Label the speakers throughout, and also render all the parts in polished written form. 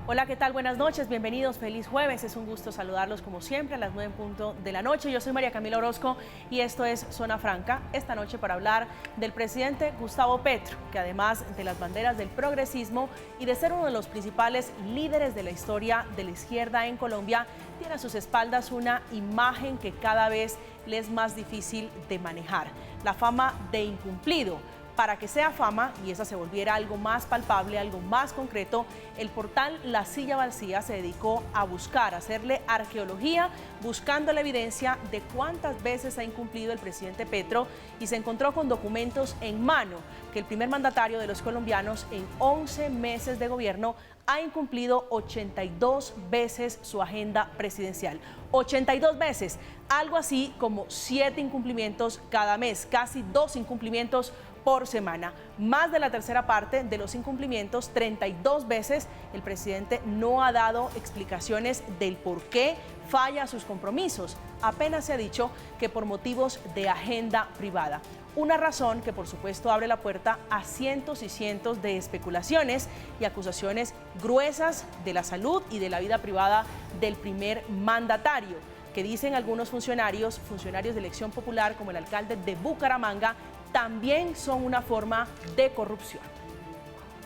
Speaker 1: Hola, ¿qué tal? Buenas noches, bienvenidos, feliz jueves. Es un gusto saludarlos como siempre a las 9 en punto de la noche. Yo soy María Camila Orozco y esto es Zona Franca, esta noche para hablar del presidente Gustavo Petro, que además de las banderas del progresismo y de ser uno de los principales líderes de la historia de la izquierda en Colombia, tiene a sus espaldas una imagen que cada vez le es más difícil de manejar, la fama de incumplido. Para que sea fama y esa se volviera algo más palpable, algo más concreto, el portal La Silla Vacía se dedicó a buscar, a hacerle arqueología, buscando la evidencia de cuántas veces ha incumplido el presidente Petro y se encontró con documentos en mano que el primer mandatario de los colombianos en 11 meses de gobierno ha incumplido 82 veces su agenda presidencial. 82 veces, algo así como 7 incumplimientos cada mes, casi 2 incumplimientos por semana. Más de la tercera parte de los incumplimientos, 32 veces, el presidente no ha dado explicaciones del por qué falla sus compromisos. Apenas se ha dicho que por motivos de agenda privada. Una razón que por supuesto abre la puerta a cientos y cientos de especulaciones y acusaciones gruesas de la salud y de la vida privada del primer mandatario, que dicen algunos funcionarios de elección popular como el alcalde de Bucaramanga, también son una forma de corrupción.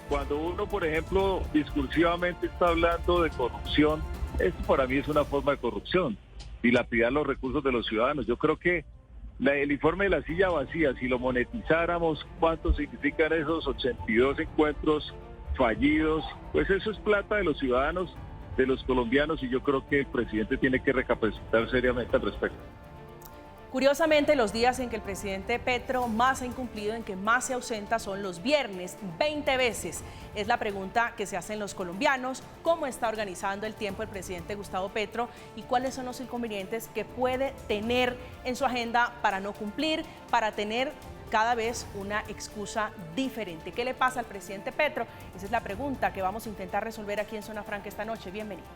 Speaker 2: Cuando uno, por ejemplo, discursivamente está hablando de corrupción, esto para mí es una forma de corrupción, dilapidar los recursos de los ciudadanos. Yo creo que el informe de La Silla Vacía, si lo monetizáramos, ¿cuánto significan esos 82 encuentros fallidos? Pues eso es plata de los ciudadanos, de los colombianos, y yo creo que el presidente tiene que recapacitar seriamente al respecto.
Speaker 1: Curiosamente, los días en que el presidente Petro más ha incumplido, en que más se ausenta, son los viernes, 20 veces. Es la pregunta que se hacen los colombianos: ¿cómo está organizando el tiempo el presidente Gustavo Petro y cuáles son los inconvenientes que puede tener en su agenda para no cumplir, para tener cada vez una excusa diferente? ¿Qué le pasa al presidente Petro? Esa es la pregunta que vamos a intentar resolver aquí en Zona Franca esta noche. Bienvenidos.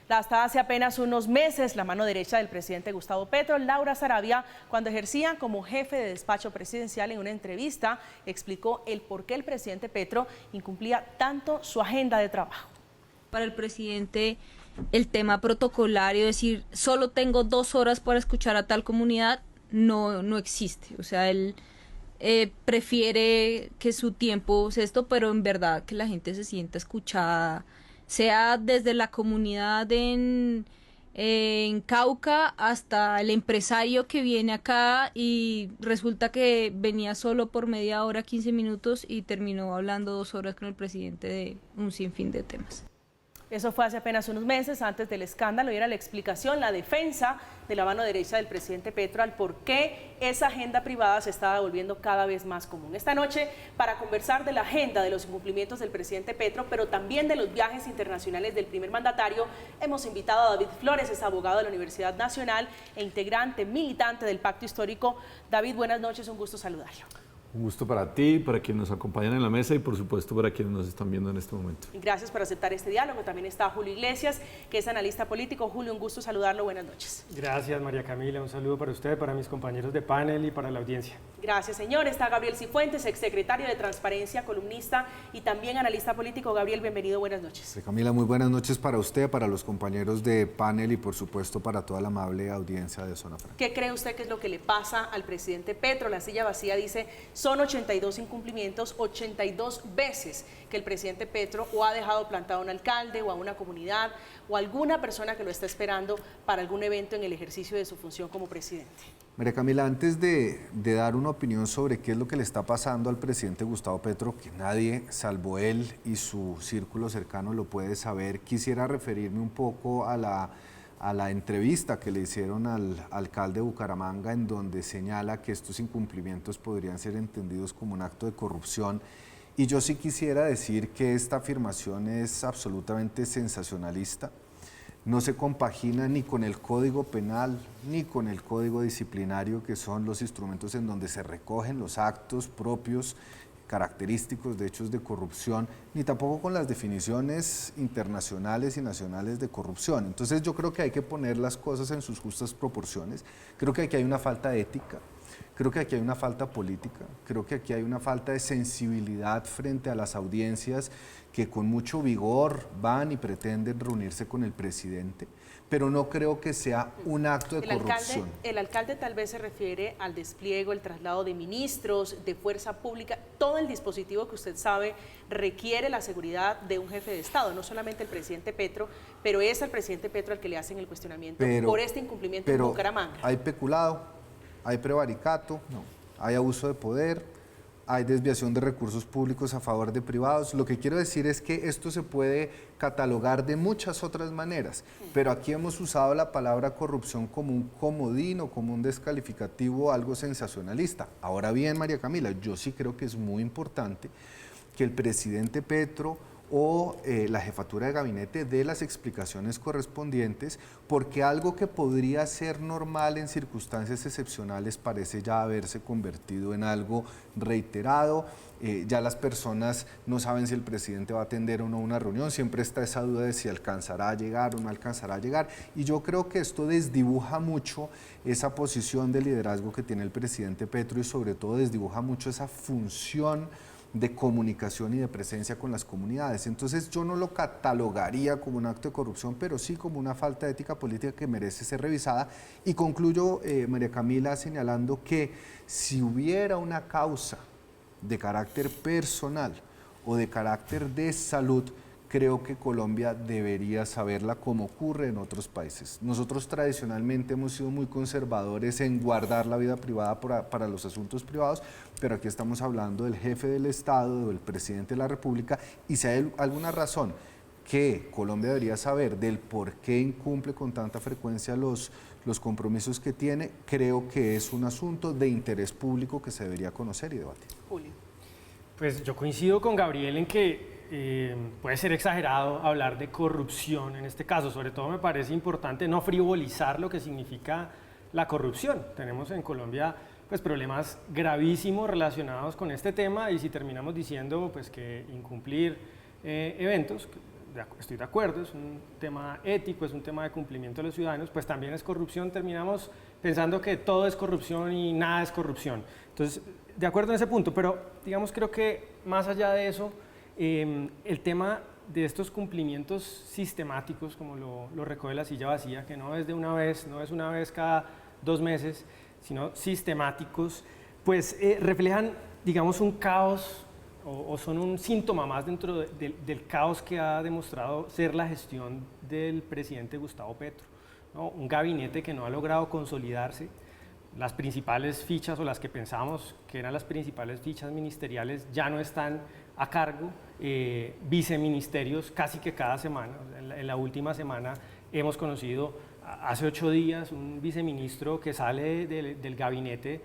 Speaker 1: Hasta hace apenas unos meses, la mano derecha del presidente Gustavo Petro, Laura Saravia, cuando ejercía como jefe de despacho presidencial, en una entrevista explicó el por qué el presidente Petro incumplía tanto su agenda de trabajo.
Speaker 3: Para el presidente, el tema protocolario, decir, solo tengo 2 horas para escuchar a tal comunidad, no existe. O sea, él prefiere que su tiempo sea esto, pero en verdad que la gente se sienta escuchada, sea desde la comunidad en Cauca hasta el empresario que viene acá y resulta que venía solo por media hora, 15 minutos y terminó hablando 2 horas con el presidente de un sinfín de temas.
Speaker 1: Eso fue hace apenas unos meses antes del escándalo y era la explicación, la defensa de la mano derecha del presidente Petro al por qué esa agenda privada se estaba volviendo cada vez más común. Esta noche, para conversar de la agenda de los incumplimientos del presidente Petro, pero también de los viajes internacionales del primer mandatario, hemos invitado a David Flores, es abogado de la Universidad Nacional e integrante, militante del Pacto Histórico. David, buenas noches, un gusto saludarlo.
Speaker 4: Un gusto para ti, para quienes nos acompañan en la mesa y por supuesto para quienes nos están viendo en este momento.
Speaker 1: Gracias por aceptar este diálogo. También está Julio Iglesias, que es analista político. Julio, un gusto saludarlo. Buenas noches.
Speaker 5: Gracias, María Camila. Un saludo para usted, para mis compañeros de panel y para la audiencia.
Speaker 1: Gracias, señor. Está Gabriel Cifuentes, exsecretario de Transparencia, columnista y también analista político. Gabriel, bienvenido. Buenas noches.
Speaker 6: María Camila, muy buenas noches para usted, para los compañeros de panel y por supuesto para toda la amable audiencia de Zona Franca.
Speaker 1: ¿Qué cree usted que es lo que le pasa al presidente Petro? La Silla Vacía dice, son 82 incumplimientos, 82 veces que el presidente Petro o ha dejado plantado a un alcalde o a una comunidad o a alguna persona que lo está esperando para algún evento en el ejercicio de su función como presidente.
Speaker 6: María Camila, antes de dar una opinión sobre qué es lo que le está pasando al presidente Gustavo Petro, que nadie, salvo él y su círculo cercano, lo puede saber, quisiera referirme un poco a la entrevista que le hicieron al alcalde de Bucaramanga, en donde señala que estos incumplimientos podrían ser entendidos como un acto de corrupción. Y yo sí quisiera decir que esta afirmación es absolutamente sensacionalista. no se compagina ni con el Código Penal ni con el Código Disciplinario, que son los instrumentos en donde se recogen los actos propios característicos de hechos de corrupción, ni tampoco con las definiciones internacionales y nacionales de corrupción. Entonces yo creo que hay que poner las cosas en sus justas proporciones. Creo que aquí hay una falta de ética, creo que aquí hay una falta política, creo que aquí hay una falta de sensibilidad frente a las audiencias que con mucho vigor van y pretenden reunirse con el presidente, pero no creo que sea un acto de corrupción.
Speaker 1: El alcalde tal vez se refiere al despliegue, el traslado de ministros, de fuerza pública, todo el dispositivo que usted sabe requiere la seguridad de un jefe de Estado, no solamente el presidente Petro, pero es al presidente Petro al que le hacen el cuestionamiento por este incumplimiento en Bucaramanga.
Speaker 6: Hay peculado, hay prevaricato, hay abuso de poder, hay desviación de recursos públicos a favor de privados. Lo que quiero decir es que esto se puede catalogar de muchas otras maneras, pero aquí hemos usado la palabra corrupción como un comodín o como un descalificativo, algo sensacionalista. Ahora bien, María Camila, yo sí creo que es muy importante que el presidente Petro o la jefatura de gabinete dé las explicaciones correspondientes, porque algo que podría ser normal en circunstancias excepcionales parece ya haberse convertido en algo reiterado. Ya las personas no saben si el presidente va a atender o no una reunión, siempre está esa duda de si alcanzará a llegar o no alcanzará a llegar, y yo creo que esto desdibuja mucho esa posición de liderazgo que tiene el presidente Petro y sobre todo desdibuja mucho esa función de comunicación y de presencia con las comunidades. Entonces yo no lo catalogaría como un acto de corrupción, pero sí como una falta de ética política que merece ser revisada. Y concluyo, María Camila, señalando que si hubiera una causa de carácter personal o de carácter de salud, creo que Colombia debería saberla, como ocurre en otros países. Nosotros tradicionalmente hemos sido muy conservadores en guardar la vida privada para los asuntos privados, pero aquí estamos hablando del jefe del Estado, del presidente de la República, y si hay alguna razón que Colombia debería saber del por qué incumple con tanta frecuencia los compromisos que tiene, creo que es un asunto de interés público que se debería conocer y debatir.
Speaker 1: Julio.
Speaker 5: Pues yo coincido con Gabriel en que puede ser exagerado hablar de corrupción en este caso. Sobre todo me parece importante no frivolizar lo que significa la corrupción. Tenemos en Colombia pues problemas gravísimos relacionados con este tema, y si terminamos diciendo pues que incumplir eventos, estoy de acuerdo, es un tema ético, es un tema de cumplimiento de los ciudadanos, pues también es corrupción, terminamos pensando que todo es corrupción y nada es corrupción. Entonces, de acuerdo en ese punto, pero digamos, creo que más allá de eso, el tema de estos cumplimientos sistemáticos, como lo recoge La Silla Vacía, que no es de una vez, no es una vez cada 2 meses, sino sistemáticos, pues reflejan, digamos, un caos o son un síntoma más dentro del caos que ha demostrado ser la gestión del presidente Gustavo Petro, ¿no? Un gabinete que no ha logrado consolidarse. Las principales fichas, o las que pensábamos que eran las principales fichas ministeriales, ya no están a cargo. Viceministerios casi que cada semana. En la última semana hemos conocido, hace 8 días, un viceministro que sale del gabinete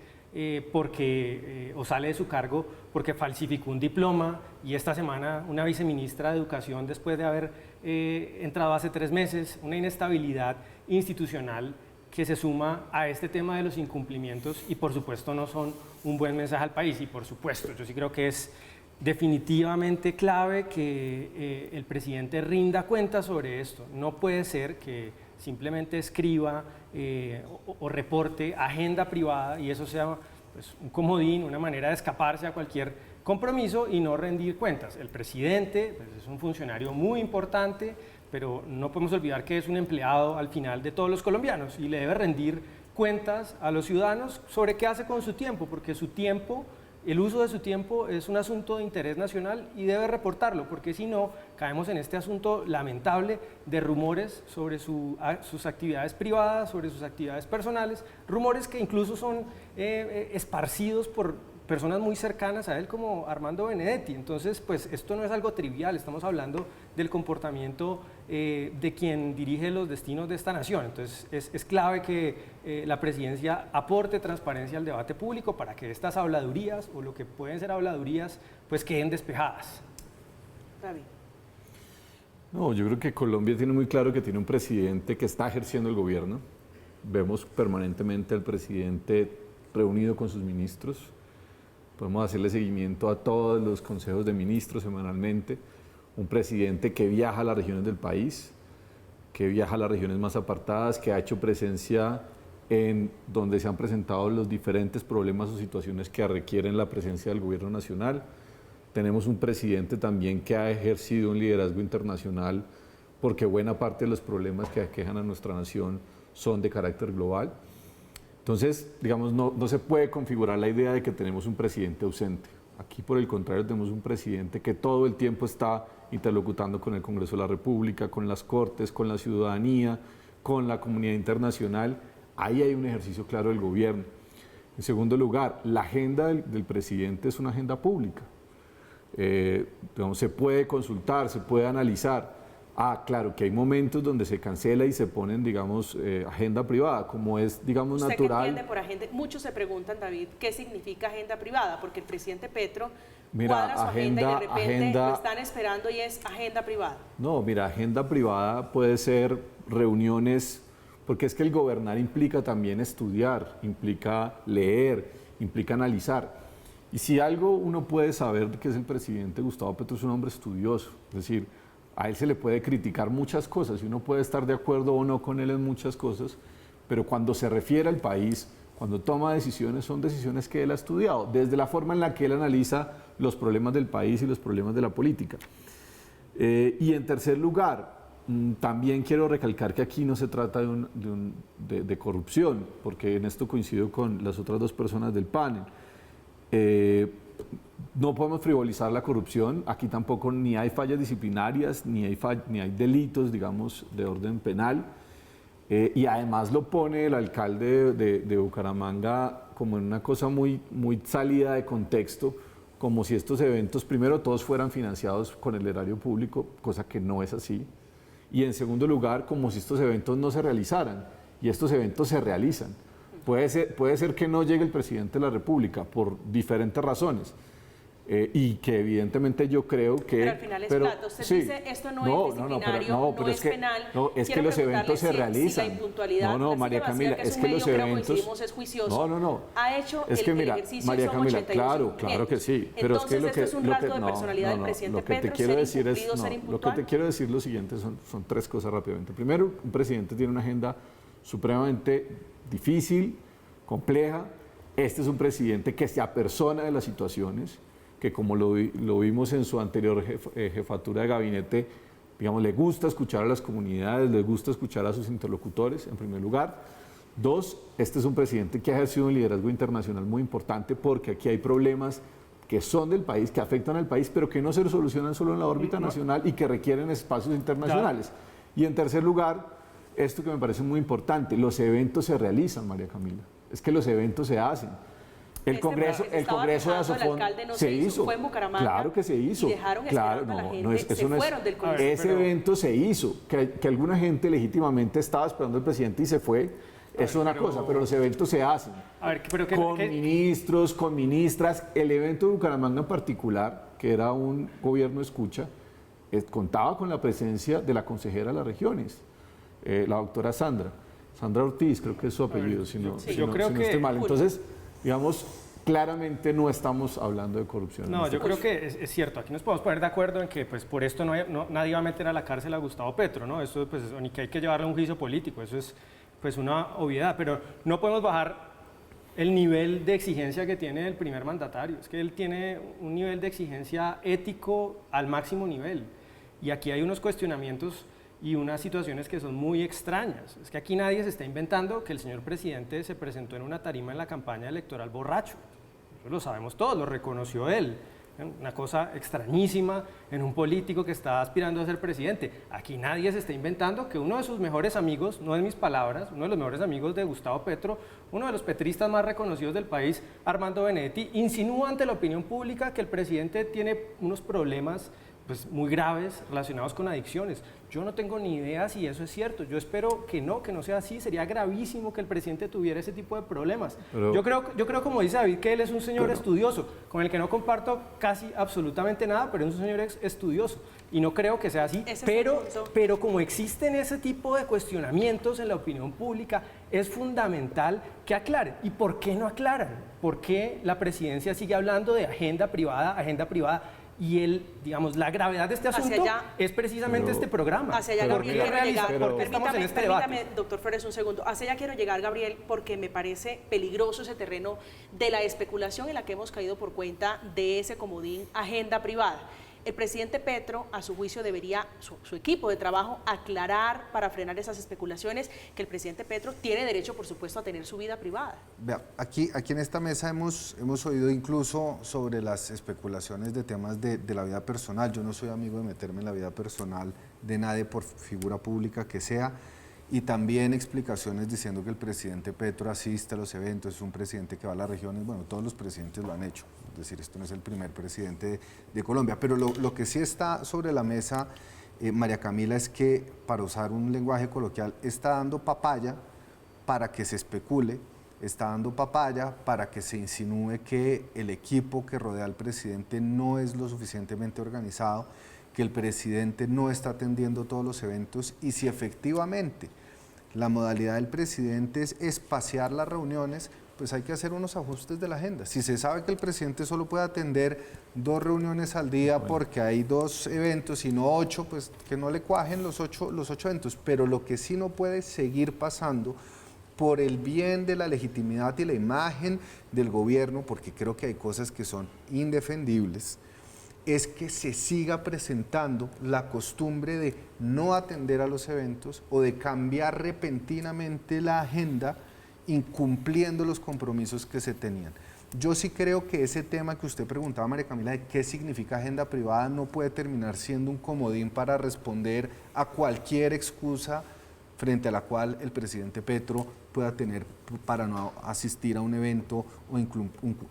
Speaker 5: o sale de su cargo porque falsificó un diploma, y esta semana una viceministra de Educación, después de haber entrado hace 3 meses, una inestabilidad institucional que se suma a este tema de los incumplimientos, y por supuesto no son un buen mensaje al país. Y por supuesto, yo sí creo que es definitivamente clave que el presidente rinda cuenta sobre esto. No puede ser que simplemente escriba o reporte agenda privada y eso sea pues, un comodín, una manera de escaparse a cualquier compromiso y no rendir cuentas. El presidente pues, es un funcionario muy importante, pero no podemos olvidar que es un empleado al final de todos los colombianos y le debe rendir cuentas a los ciudadanos sobre qué hace con su tiempo, porque su tiempo, el uso de su tiempo es un asunto de interés nacional y debe reportarlo, porque si no, caemos en este asunto lamentable de rumores sobre sus actividades privadas, sobre sus actividades personales, rumores que incluso son esparcidos por personas muy cercanas a él como Armando Benedetti. Entonces, pues esto no es algo trivial, estamos hablando del comportamiento de quien dirige los destinos de esta nación. Entonces, es clave que la presidencia aporte transparencia al debate público para que estas habladurías, o lo que pueden ser habladurías, pues queden despejadas.
Speaker 1: Gaby.
Speaker 4: No, yo creo que Colombia tiene muy claro que tiene un presidente que está ejerciendo el gobierno. Vemos permanentemente al presidente reunido con sus ministros. Podemos hacerle seguimiento a todos los consejos de ministros semanalmente. Un presidente que viaja a las regiones del país, que viaja a las regiones más apartadas, que ha hecho presencia en donde se han presentado los diferentes problemas o situaciones que requieren la presencia del gobierno nacional. Tenemos un presidente también que ha ejercido un liderazgo internacional porque buena parte de los problemas que aquejan a nuestra nación son de carácter global. Entonces, digamos, no se puede configurar la idea de que tenemos un presidente ausente. Aquí, por el contrario, tenemos un presidente que todo el tiempo está interlocutando con el Congreso de la República, con las Cortes, con la ciudadanía, con la comunidad internacional. Ahí hay un ejercicio claro del gobierno. En segundo lugar, la agenda del presidente es una agenda pública. Digamos, se puede consultar, se puede analizar. Claro que hay momentos donde se cancela y se ponen, digamos, agenda privada, como es, digamos,
Speaker 1: ¿Usted
Speaker 4: natural.
Speaker 1: qué entiende por agenda? Muchos se preguntan, David, ¿qué significa agenda privada? Porque el presidente Petro cuadra su agenda y de repente lo están esperando y es agenda privada.
Speaker 4: No, mira, agenda privada puede ser reuniones, porque es que el gobernar implica también estudiar, implica leer, implica analizar. Y si algo uno puede saber que es el presidente Gustavo Petro, es un hombre estudioso, es decir, a él se le puede criticar muchas cosas y uno puede estar de acuerdo o no con él en muchas cosas, pero cuando se refiere al país, cuando toma decisiones, son decisiones que él ha estudiado, desde la forma en la que él analiza los problemas del país y los problemas de la política. Y en tercer lugar, también quiero recalcar que aquí no se trata de corrupción, porque en esto coincido con las otras dos personas del panel. No podemos frivolizar la corrupción, aquí tampoco ni hay fallas disciplinarias, ni hay delitos, digamos, de orden penal. Y además lo pone el alcalde de Bucaramanga como en una cosa muy salida de contexto, como si estos eventos, primero, todos fueran financiados con el erario público, cosa que no es así. Y en segundo lugar, como si estos eventos no se realizaran, y estos eventos se realizan. Puede ser que no llegue el presidente de la República por diferentes razones. Y que evidentemente yo creo que...
Speaker 1: Pero al final es plata. Usted dice, esto no es disciplinario, no es penal.
Speaker 4: No, es que los eventos se realizan.
Speaker 1: Si la impuntualidad,
Speaker 4: María Camila, es que los eventos...
Speaker 1: es juicioso.
Speaker 4: Ha
Speaker 1: hecho
Speaker 4: es que
Speaker 1: el
Speaker 4: mira,
Speaker 1: ejercicio,
Speaker 4: María
Speaker 1: son
Speaker 4: Camila,
Speaker 1: 82
Speaker 4: claro que sí. Pero
Speaker 1: entonces,
Speaker 4: es que
Speaker 1: esto es un rasgo de personalidad del presidente Petro,
Speaker 4: lo que te quiero decir lo siguiente, son tres cosas rápidamente. Primero, un presidente tiene una agenda supremamente difícil, compleja. Este es un presidente que se apersona de las situaciones, que como lo vimos en su anterior jefatura de gabinete, digamos, le gusta escuchar a las comunidades, le gusta escuchar a sus interlocutores, en primer lugar. Dos, este es un presidente que ha ejercido un liderazgo internacional muy importante porque aquí hay problemas que son del país, que afectan al país, pero que no se solucionan solo en la órbita nacional y que requieren espacios internacionales. Y en tercer lugar, esto que me parece muy importante, los eventos se realizan, María Camila. Es que los eventos se hacen. El Congreso de Azofón se hizo.
Speaker 1: Fue en Bucaramanga.
Speaker 4: Claro que se hizo.
Speaker 1: Y dejaron esperando a la gente, se fueron del Congreso.
Speaker 4: Ese evento se hizo. Que alguna gente legítimamente estaba esperando al presidente y se fue. Es una cosa, pero los eventos se hacen. Con ministros, con ministras. El evento de Bucaramanga en particular, que era un gobierno escucha, contaba con la presencia de la consejera de las regiones, la doctora Sandra Ortiz, creo que es su apellido, si no estoy mal. Entonces, digamos, claramente no estamos hablando de corrupción.
Speaker 5: No, yo creo que es cierto. Aquí nos podemos poner de acuerdo en que pues, por esto nadie va a meter a la cárcel a Gustavo Petro, ¿no? Eso, pues, ni que hay que llevarle a un juicio político, eso es pues, una obviedad. Pero no podemos bajar el nivel de exigencia que tiene el primer mandatario. Es que él tiene un nivel de exigencia ético al máximo nivel. Y aquí hay unos cuestionamientos y unas situaciones que son muy extrañas. Es que aquí nadie se está inventando que el señor presidente se presentó en una tarima en la campaña electoral borracho. Eso lo sabemos todos, lo reconoció él. Una cosa extrañísima en un político que está aspirando a ser presidente. Aquí nadie se está inventando que uno de sus mejores amigos, no en mis palabras, uno de los mejores amigos de Gustavo Petro, uno de los petristas más reconocidos del país, Armando Benedetti, insinúa ante la opinión pública que el presidente tiene unos problemas pues, muy graves relacionados con adicciones. Yo no tengo ni idea si eso es cierto. Yo espero que no sea así. Sería gravísimo que el presidente tuviera ese tipo de problemas.
Speaker 4: Pero,
Speaker 5: yo creo, como dice David, que él es un señor estudioso, con el que no comparto casi absolutamente nada, pero es un señor estudioso. Y no creo que sea así. Pero como existen ese tipo de cuestionamientos en la opinión pública, es fundamental que aclaren. ¿Y por qué no aclaran? ¿Por qué la presidencia sigue hablando de agenda privada? Y digamos, la gravedad de este asunto es precisamente este programa.
Speaker 1: Hacia allá, Gabriel, quiero llegar.
Speaker 5: Porque estamos en este debate.
Speaker 1: Permítame, doctor Flores, un segundo. Hacia allá quiero llegar, Gabriel, porque me parece peligroso ese terreno de la especulación en la que hemos caído por cuenta de ese comodín agenda privada. El presidente Petro, a su juicio, debería, su equipo de trabajo, aclarar para frenar esas especulaciones que el presidente Petro tiene derecho, por supuesto, a tener su vida privada.
Speaker 6: Vea, aquí en esta mesa hemos oído incluso sobre las especulaciones de temas de la vida personal. Yo no soy amigo de meterme en la vida personal de nadie, por figura pública que sea. Y también explicaciones diciendo que el presidente Petro asiste a los eventos, es un presidente que va a las regiones, bueno, todos los presidentes lo han hecho, es decir, esto no es el primer presidente de Colombia, pero lo que sí está sobre la mesa, María Camila, es que, para usar un lenguaje coloquial, está dando papaya para que se especule, está dando papaya para que se insinúe que el equipo que rodea al presidente no es lo suficientemente organizado, que el presidente no está atendiendo todos los eventos, y si efectivamente la modalidad del presidente es espaciar las reuniones, pues hay que hacer unos ajustes de la agenda. Si se sabe que el presidente solo puede atender 2 reuniones al día porque hay 2 eventos y no 8, pues que no le cuajen los 8 eventos. Pero lo que sí no puede seguir pasando, por el bien de la legitimidad y la imagen del gobierno, porque creo que hay cosas que son indefendibles, es que se siga presentando la costumbre de no atender a los eventos o de cambiar repentinamente la agenda, incumpliendo los compromisos que se tenían. Yo sí creo que ese tema que usted preguntaba, María Camila, de qué significa agenda privada, no puede terminar siendo un comodín para responder a cualquier excusa frente a la cual el presidente Petro pueda tener para no asistir a un evento o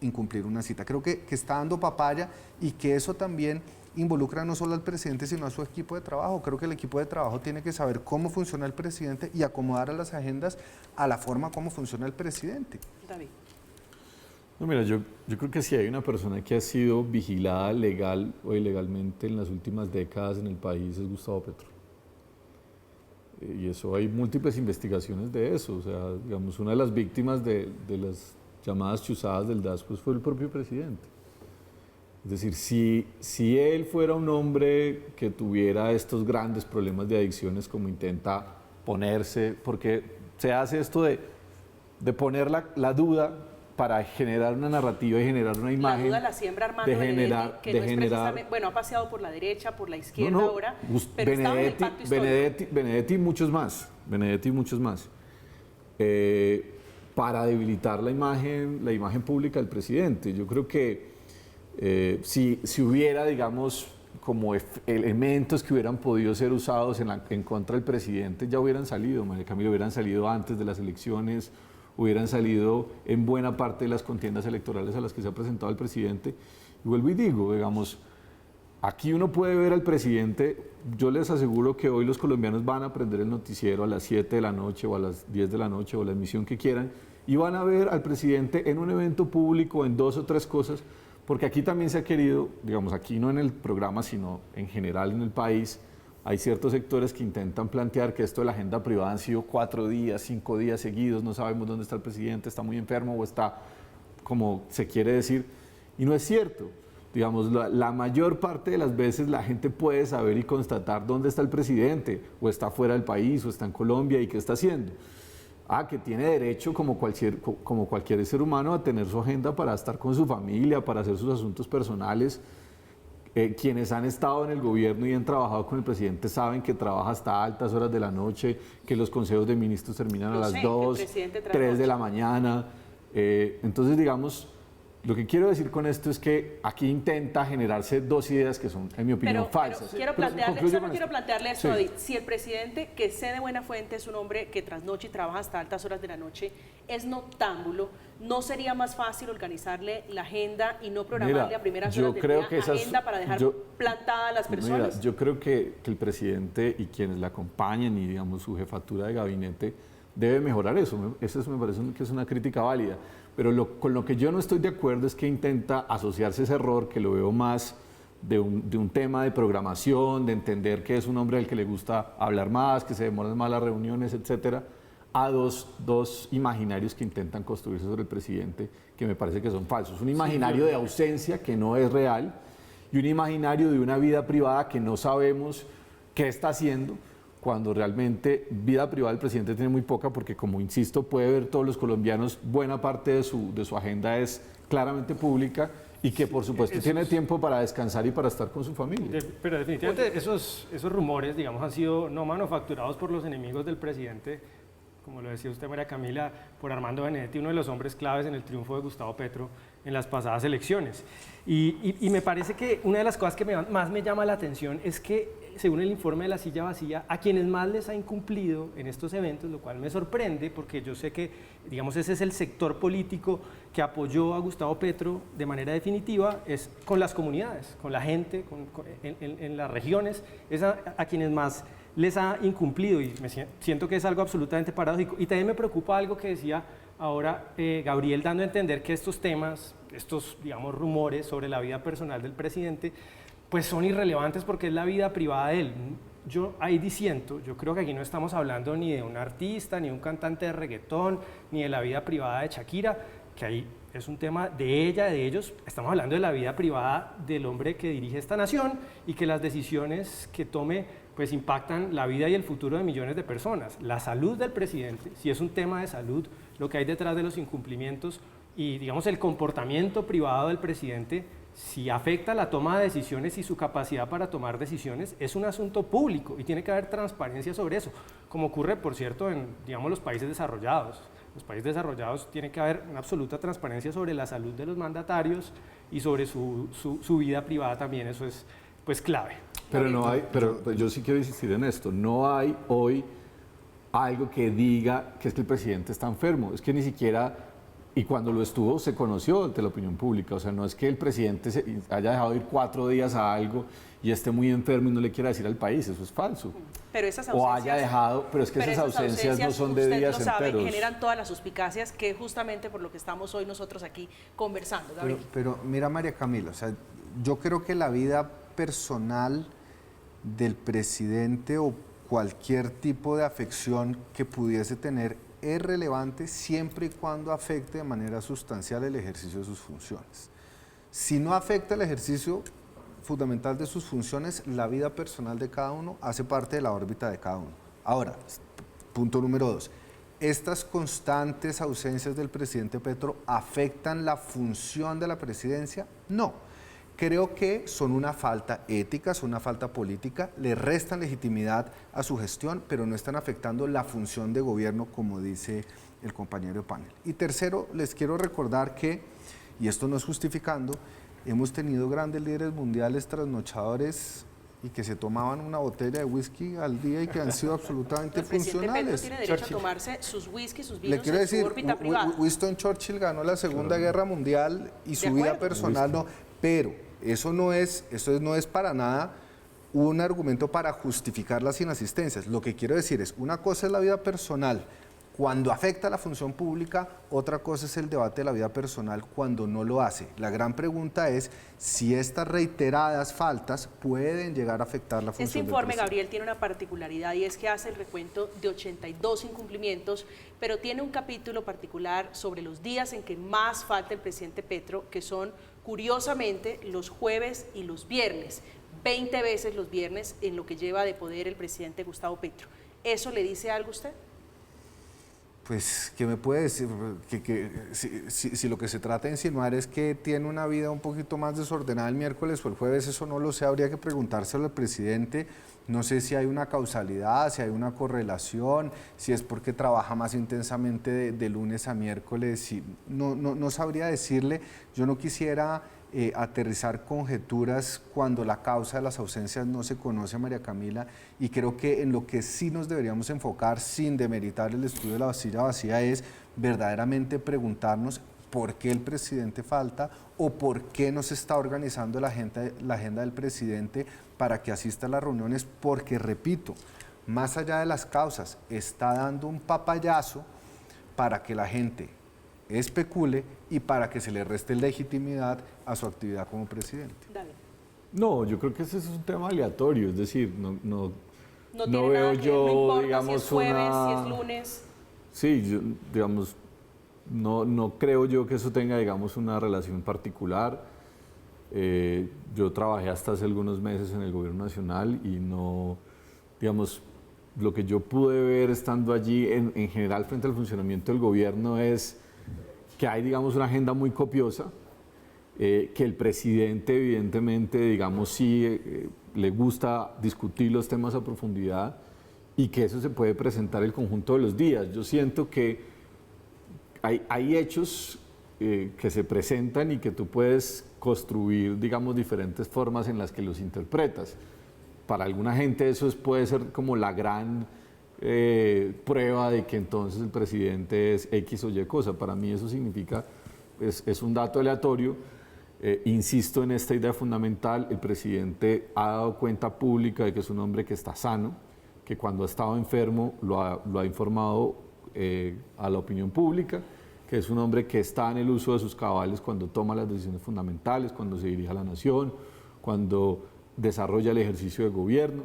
Speaker 6: incumplir una cita. Creo que está dando papaya, y que eso también involucra no solo al presidente, sino a su equipo de trabajo. Creo que el equipo de trabajo tiene que saber cómo funciona el presidente y acomodar a las agendas a la forma como funciona el presidente.
Speaker 1: David.
Speaker 4: No, mira, yo creo que si hay una persona que ha sido vigilada legal o ilegalmente en las últimas décadas en el país, es Gustavo Petro. Y eso, hay múltiples investigaciones de eso. O sea, digamos, una de las víctimas de las llamadas chuzadas del DAS pues fue el propio presidente. Es decir, si él fuera un hombre que tuviera estos grandes problemas de adicciones como intenta ponerse, porque se hace esto de poner la duda para generar una narrativa y generar una imagen.
Speaker 1: La duda la siembra Armando Benedetti, que no es precisamente, bueno, ha paseado por la derecha, por la izquierda ahora, pero estaba en el pacto histórico.
Speaker 4: Benedetti y muchos más, para debilitar la imagen pública del presidente. Yo creo que si hubiera, digamos, como elementos que hubieran podido ser usados en contra del presidente, ya hubieran salido, María Camila, hubieran salido antes de las elecciones, hubieran salido en buena parte de las contiendas electorales a las que se ha presentado el presidente. Y vuelvo y digo, digamos, aquí uno puede ver al presidente, yo les aseguro que hoy los colombianos van a prender el noticiero a las 7 de la noche o a las 10 de la noche o la emisión que quieran, y van a ver al presidente en un evento público, en 2 o 3 cosas, porque aquí también se ha querido, digamos, aquí no en el programa, sino en general en el país, hay ciertos sectores que intentan plantear que esto de la agenda privada han sido 4 días, 5 días seguidos, no sabemos dónde está el presidente, está muy enfermo o está, como se quiere decir, y no es cierto. Digamos, la mayor parte de las veces la gente puede saber y constatar dónde está el presidente, o está fuera del país, o está en Colombia, y qué está haciendo. Que tiene derecho, como cualquier ser humano, a tener su agenda para estar con su familia, para hacer sus asuntos personales. Quienes han estado en el gobierno y han trabajado con el presidente saben que trabaja hasta altas horas de la noche, que los consejos de ministros terminan a las 2, 3 de la mañana. Entonces, digamos, Lo que quiero decir con esto es que aquí intenta generarse dos ideas que son, en mi opinión, falsas.
Speaker 1: Quiero plantearle esto,
Speaker 4: Sí.
Speaker 1: David. Si el presidente, que sé de buena fuente, es un hombre que trasnocha y trabaja hasta altas horas de la noche, es noctámbulo, ¿no sería más fácil organizarle la agenda y no programarle a primeras horas del día agenda para dejar plantada a las personas?
Speaker 4: Mira, yo creo que el presidente y quienes le acompañan y, digamos, su jefatura de gabinete debe mejorar eso. Eso me parece que es una crítica válida. Pero con lo que yo no estoy de acuerdo es que intenta asociarse ese error, que lo veo más de un tema de programación, de entender que es un hombre al que le gusta hablar más, que se demoran más las reuniones, etcétera, a dos imaginarios que intentan construirse sobre el presidente, que me parece que son falsos. Un imaginario de ausencia que no es real y un imaginario de una vida privada que no sabemos qué está haciendo, cuando realmente vida privada del presidente tiene muy poca, porque, como insisto, puede ver todos los colombianos, buena parte de su agenda es claramente pública y que, por supuesto, tiene tiempo para descansar y para estar con su familia.
Speaker 5: Pero definitivamente esos rumores, digamos, han sido no manufacturados por los enemigos del presidente, como lo decía usted, María Camila, por Armando Benedetti, uno de los hombres claves en el triunfo de Gustavo Petro en las pasadas elecciones. Y me parece que una de las cosas que más me llama la atención es que, según el informe de La Silla Vacía, a quienes más les ha incumplido en estos eventos, lo cual me sorprende porque yo sé que, digamos, ese es el sector político que apoyó a Gustavo Petro de manera definitiva, es con las comunidades, con la gente, en las regiones, es a quienes más les ha incumplido, y siento que es algo absolutamente paradójico. Y también me preocupa algo que decía ahora Gabriel, dando a entender que estos temas, estos, digamos, rumores sobre la vida personal del presidente, pues son irrelevantes porque es la vida privada de él. Yo ahí disiento, yo creo que aquí no estamos hablando ni de un artista, ni de un cantante de reggaetón, ni de la vida privada de Shakira, que ahí es un tema de ella, de ellos. Estamos hablando de la vida privada del hombre que dirige esta nación y que las decisiones que tome pues impactan la vida y el futuro de millones de personas. La salud del presidente, si es un tema de salud, lo que hay detrás de los incumplimientos y, digamos, el comportamiento privado del presidente, si afecta la toma de decisiones y su capacidad para tomar decisiones, es un asunto público y tiene que haber transparencia sobre eso, como ocurre, por cierto, en, digamos, los países desarrollados. Los países desarrollados tiene que haber una absoluta transparencia sobre la salud de los mandatarios y sobre su vida privada también, eso es pues clave.
Speaker 4: Pero yo sí quiero insistir en esto, no hay hoy algo que diga que es que el presidente está enfermo, es que ni siquiera, y cuando lo estuvo se conoció ante la opinión pública, o sea, no es que el presidente haya dejado ir 4 días a algo y esté muy enfermo y no le quiera decir al país, eso es falso.
Speaker 1: Pero esas ausencias,
Speaker 4: o haya dejado, pero es que esas ausencias no son de días enteros.
Speaker 1: Generan todas las suspicacias que justamente por lo que estamos hoy nosotros aquí conversando, Gabriel.
Speaker 6: Pero mira, María Camila, o sea, yo creo que la vida personal del presidente o cualquier tipo de afección que pudiese tener es relevante siempre y cuando afecte de manera sustancial el ejercicio de sus funciones. Si no afecta el ejercicio fundamental de sus funciones, la vida personal de cada uno hace parte de la órbita de cada uno. Ahora, punto número 2. ¿Estas constantes ausencias del presidente Petro afectan la función de la presidencia? No. Creo que son una falta ética, son una falta política, le restan legitimidad a su gestión, pero no están afectando la función de gobierno, como dice el compañero de panel. Y tercero, les quiero recordar que, y esto no es justificando, hemos tenido grandes líderes mundiales trasnochadores y que se tomaban una botella de whisky al día y que han sido absolutamente funcionales.
Speaker 1: El presidente Petro tiene derecho a tomarse sus whisky, sus vinos
Speaker 6: Le quiero
Speaker 1: en
Speaker 6: decir,
Speaker 1: su órbita privada.
Speaker 6: Winston Churchill ganó la Segunda Guerra Mundial y su vida personal no, pero eso no es para nada un argumento para justificar las inasistencias. Lo que quiero decir es, una cosa es la vida personal cuando afecta a la función pública, otra cosa es el debate de la vida personal cuando no lo hace. La gran pregunta es si estas reiteradas faltas pueden llegar a afectar la función
Speaker 1: Este informe, Gabriel, tiene una particularidad y es que hace el recuento de 82 incumplimientos, pero tiene un capítulo particular sobre los días en que más falta el presidente Petro, que son, curiosamente, los jueves y los viernes. 20 veces los viernes en lo que lleva de poder el presidente Gustavo Petro. ¿Eso le dice algo a usted?
Speaker 6: Pues, ¿qué me puede decir? Si lo que se trata de insinuar es que tiene una vida un poquito más desordenada el miércoles o el jueves, eso no lo sé, habría que preguntárselo al presidente. No sé si hay una causalidad, si hay una correlación, si es porque trabaja más intensamente de lunes a miércoles. No sabría decirle, yo no quisiera aterrizar conjeturas cuando la causa de las ausencias no se conoce, María Camila, y creo que en lo que sí nos deberíamos enfocar, sin demeritar el estudio de la silla vacía, es verdaderamente preguntarnos por qué el presidente falta o por qué no se está organizando la agenda del presidente para que asista a las reuniones, porque, repito, más allá de las causas, está dando un papayazo para que la gente especule y para que se le reste legitimidad a su actividad como presidente.
Speaker 1: David.
Speaker 4: No, yo creo que ese es un tema aleatorio, es decir, no
Speaker 1: tiene
Speaker 4: veo
Speaker 1: nada que,
Speaker 4: yo,
Speaker 1: no importa
Speaker 4: digamos,
Speaker 1: si es jueves,
Speaker 4: una...
Speaker 1: si es lunes.
Speaker 4: Sí, digamos, no creo yo que eso tenga, digamos, una relación particular. Yo trabajé hasta hace algunos meses en el gobierno nacional y no, digamos, lo que yo pude ver estando allí en general frente al funcionamiento del gobierno es que hay, digamos, una agenda muy copiosa, que el presidente evidentemente, digamos, sí le gusta discutir los temas a profundidad y que eso se puede presentar el conjunto de los días. Yo siento que hay hechos que se presentan y que tú puedes construir, digamos, diferentes formas en las que los interpretas. Para alguna gente eso puede ser como la gran prueba de que entonces el presidente es X o Y cosa. Para mí eso significa, es un dato aleatorio. Insisto en esta idea fundamental, el presidente ha dado cuenta pública de que es un hombre que está sano, que cuando ha estado enfermo lo ha informado a la opinión pública, que es un hombre que está en el uso de sus cabales cuando toma las decisiones fundamentales, cuando se dirige a la nación, cuando desarrolla el ejercicio de gobierno.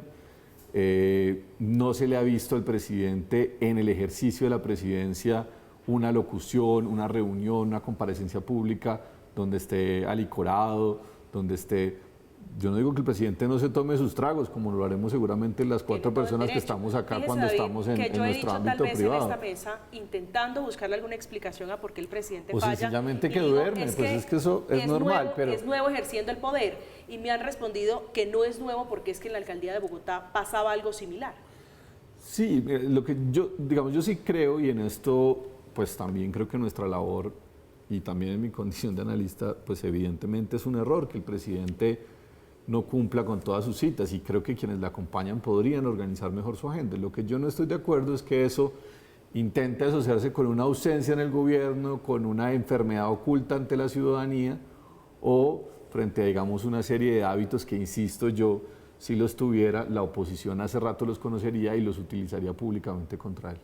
Speaker 4: No se le ha visto al presidente en el ejercicio de la presidencia una locución, una reunión, una comparecencia pública donde esté alicorado, donde esté... Yo no digo que el presidente no se tome sus tragos, como lo haremos seguramente las 4 personas que estamos acá. Fíjese, cuando David, estamos en nuestro ámbito privado. Que yo he dicho tal vez en esta mesa,
Speaker 1: intentando buscarle alguna explicación a por qué el presidente falla.
Speaker 4: O sencillamente que duerme, es que eso es normal.
Speaker 1: Nuevo, pero es nuevo ejerciendo el poder. Y me han respondido que no es nuevo porque es que en la alcaldía de Bogotá pasaba algo similar.
Speaker 4: Sí, lo que yo, digamos, yo sí creo, y en esto pues también creo que nuestra labor, y también en mi condición de analista, pues evidentemente es un error que el presidente no cumpla con todas sus citas, y creo que quienes la acompañan podrían organizar mejor su agenda. Lo que yo no estoy de acuerdo es que eso intente asociarse con una ausencia en el gobierno, con una enfermedad oculta ante la ciudadanía, o frente a, digamos, una serie de hábitos que, insisto, yo, si los tuviera, la oposición hace rato los conocería y los utilizaría públicamente contra él.